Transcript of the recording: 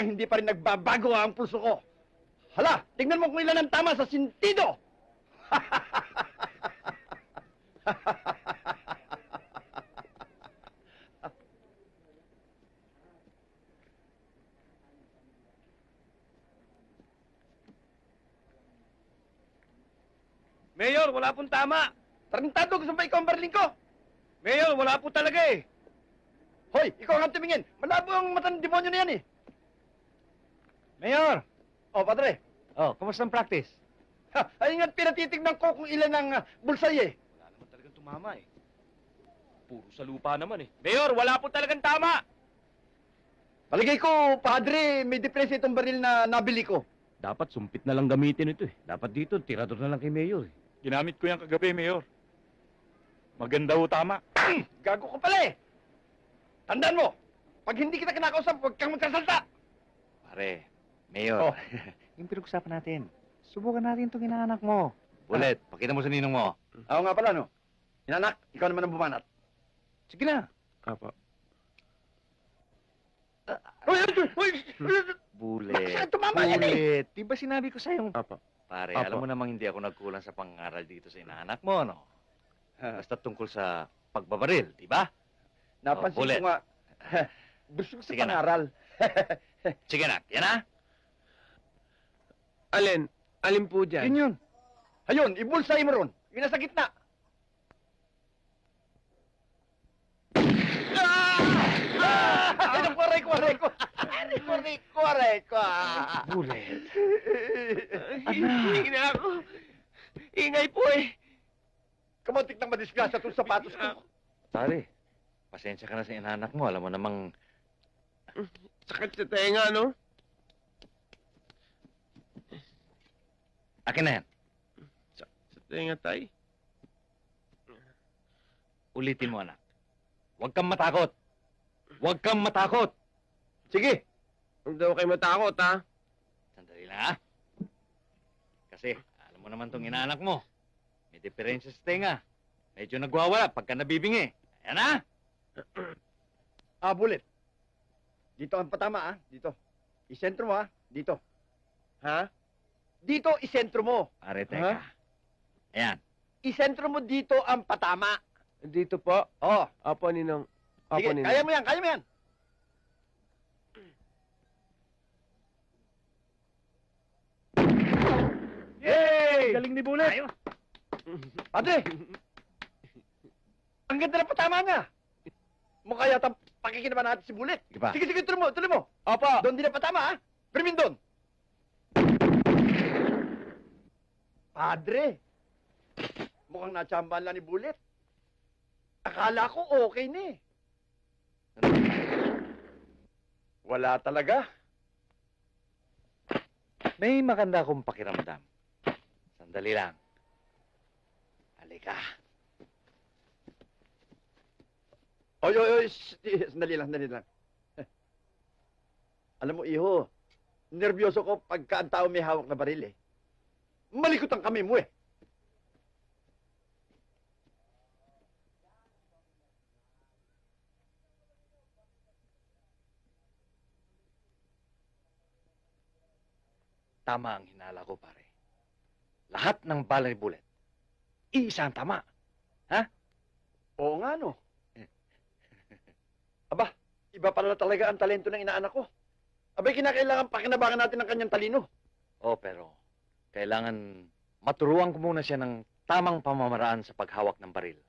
Talagang hindi pa rin nagbabago ang puso ko. Hala, tingnan mo kung ilan ang tama sa sentido. Mayor, wala pong tama. Tarantado, gusto ba ikaw ang barling ko? Mayor, wala po talaga eh. Hoy, ikaw ang tumingin. Malabo ang mata ng demonyo na yan eh. Mayor! Oh, padre. Oh, kumusta ang practice? Ha, ay nga't pinatitignan ko kung ilan ang bulsay eh. Wala naman talagang tumama eh. Puro sa lupa naman eh. Mayor, wala po talagang tama. Palagay ko, padre, may depresya itong baril na nabili ko. Dapat sumpit na lang gamitin ito eh. Dapat dito, tirador na lang kay Mayor eh. Ginamit ko yan kagabi, Mayor. Maganda ho tama. Gago ko pala eh. Tandaan mo, pag hindi kita kinakausap, huwag kang magsasalta. Pare, Mayor, Oh. yung pinag-usapan natin. Subukan natin itong inaanak mo. Bullet, pakita mo sa ninong mo. Oo nga pala, no? Inanak, ikaw naman ang bumanat. Sige na. Apo. Uy, uy, uy! Bullet. Tumama yan eh! Bullet. Di ba sinabi ko sa'yo? Apo. Pare, Apo. alam mo namang hindi ako nagkulang sa pangaral dito sa inaanak mo, no? Basta tungkol sa pagbabaril, di ba? Napansin Bullet. ko nga, gusto ko sa Sige na. pangaral. Sige na, yan na. Alin? Alin po dyan? Yun yun. Ayun, ibulsay mo ron. Yung nasa gitna. Aray ko, aray ko. Aray ko. Bullet. Hindi na ako. Ingay po eh. Kamuntik nang madisgrasya itong sapatos ko. Pare, pasensya ka na sa inaanak mo. Alam mo namang Sakit sa tenga, no? akin na yan. Sa tenga, tay. Ulitin mo, anak. Huwag kang matakot. Huwag kang matakot. Sige. Huwag daw kayo matakot, ha? Sandali lang, ha? Kasi, alam mo naman tong inaanak mo. May diferensya sa tenga. Medyo nagwawala pagka nabibingi. Ayan, ha? Bullet. Dito ang patama, ah. Dito. Isentro mo, ah. Dito. Ha? Dito, isentro mo. Pare, teka. Ayan. Isentro mo dito ang patama. Dito po. Oh. Apo, ninong. Apo, Sige, ninong. kaya mo yan, kaya mo yan. Yay! Galing ni Bullet. Ayos. Padre! Ang ganda ng patama niya. Mukha yata pakikinaban natin si Bullet. Sige pa. Sige, sige, tuloy mo, tuloy mo. Apo. Doon din ang patama, ha? Primin doon. Padre! Mukhang natsambahan lang ni Bullet. Akala ko okay na eh. Wala talaga. May maganda akong pakiramdam. Sandali lang. Halika. Oy, oy, oy, sandali lang, sandali lang. Alam mo, iho, nervyoso ko pagka ang tao may hawak na baril eh. Malikot ang kami mo eh. Tama ang hinala ko, pare. Lahat ng bala ni Bullet, iisa ang tama. Oo nga, no. Aba, iba pala talaga ang talento ng inaanak ko. Abay, kinakailangan pakinabangan natin ang kanyang talino. Oh, pero kailangan maturuan ko muna siya ng tamang pamamaraan sa paghawak ng baril.